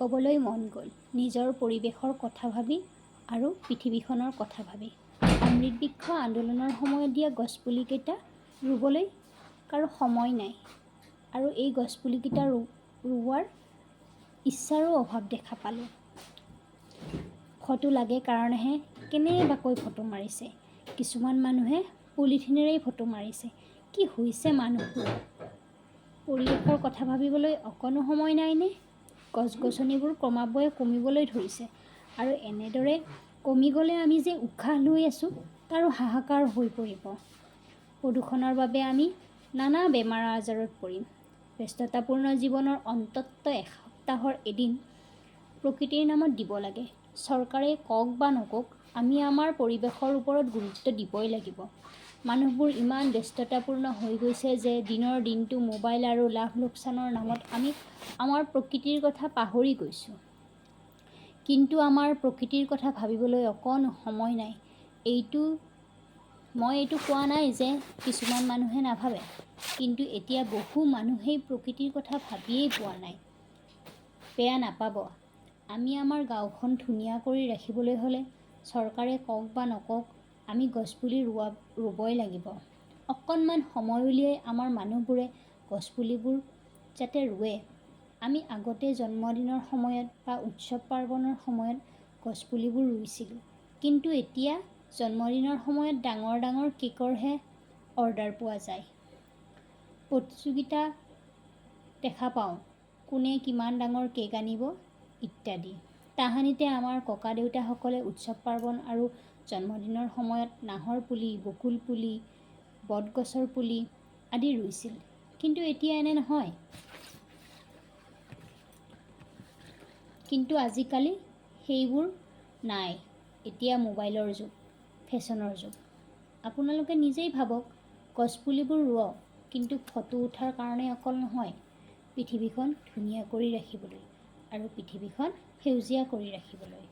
ক'বলৈ মন গ'ল নিজৰ পৰিৱেশৰ কথা ভাবি আৰু পৃথিৱীখনৰ কথা ভাবি। অমৃত বৃক্ষ আন্দোলনৰ সময়ত দিয়া গছপুলিকেইটা ৰুবলৈ কাৰো সময় নাই আৰু এই গছপুলিকেইটা ৰুৱাৰ ইচ্ছাৰো অভাৱ দেখা পালোঁ। ফটো লাগে কাৰণেহে কেনেবাকৈ ফটো মাৰিছে। কিছুমান মানুহে পলিথিনেৰেই ফটো মাৰিছে। কি হৈছে মানুহবোৰৰ? পৰিৱেশৰ কথা ভাবিবলৈ অকণো সময় নাইনে? গছ-গছনিবোৰ ক্ৰমান্বয়ে কমিবলৈ ধৰিছে আৰু এনেদৰে কমি গ'লে আমি যে উশাহ লৈ আছোঁ তাৰো হাহাকাৰ হৈ পৰিব। প্ৰদূষণৰ বাবে আমি নানা বেমাৰ আজাৰত পৰিম। ব্যস্ততাপূৰ্ণ জীৱনৰ অন্ততঃ এসপ্তাহৰ এদিন প্ৰকৃতিৰ নামত দিব লাগে। চৰকাৰে কওক বা নকওক, আমি আমাৰ পৰিৱেশৰ ওপৰত গুৰুত্ব দিবই লাগিব। মানুহবোৰ ইমান ব্যস্ততাপূৰ্ণ হৈ গৈছে যে দিনৰ দিনটো মোবাইল আৰু লাভ লোকচানৰ নামত আমি আমাৰ প্ৰকৃতিৰ কথা পাহৰি গৈছোঁ। কিন্তু আমাৰ প্ৰকৃতিৰ কথা ভাবিবলৈ অকণো সময় নাই। মই এইটো কোৱা নাই যে কিছুমান মানুহে নাভাবে, কিন্তু এতিয়া বহু মানুহেই প্ৰকৃতিৰ কথা ভাবিয়েই পোৱা নাই। বেয়া নাপাব, আমি আমাৰ গাঁওখন ধুনীয়া কৰি ৰাখিবলৈ হ'লে চৰকাৰে কওক বা নকওক, আমি গছপুলি ৰুবই লাগিব। অকণমান সময় উলিয়াই আমাৰ মানুহবোৰে গছপুলিবোৰ যাতে ৰুৱে। আমি আগতে জন্মদিনৰ সময়ত বা উৎসৱ পাৰ্বণৰ সময়ত গছপুলিবোৰ ৰুইছিলোঁ। কিন্তু এতিয়া জন্মদিনৰ সময়ত ডাঙৰ ডাঙৰ কেকৰহে অৰ্ডাৰ পোৱা যায়। প্ৰতিযোগিতা দেখা পাওঁ, কোনে কিমান ডাঙৰ কেক আনিব ইত্যাদি। তাহানিতে আমাৰ ককা দেউতাসকলে উৎসৱ পাৰ্বণ আৰু জন্মদিনৰ সময়ত নাহৰ পুলি, বকুল পুলি, বটগছৰ পুলি আদি ৰুইছিল। কিন্তু এতিয়া এনে নহয়। কিন্তু আজিকালি সেইবোৰ নাই। এতিয়া মোবাইলৰ যুগ, ফেশ্বনৰ যুগ। আপোনালোকে নিজেই ভাবক, গছপুলিবোৰ ৰুৱক, কিন্তু ফটো উঠাৰ কাৰণে অকল নহয়, পৃথিৱীখন ধুনীয়া কৰি ৰাখিবলৈ আৰু পৃথিৱীখন সেউজীয়া কৰি ৰাখিবলৈ।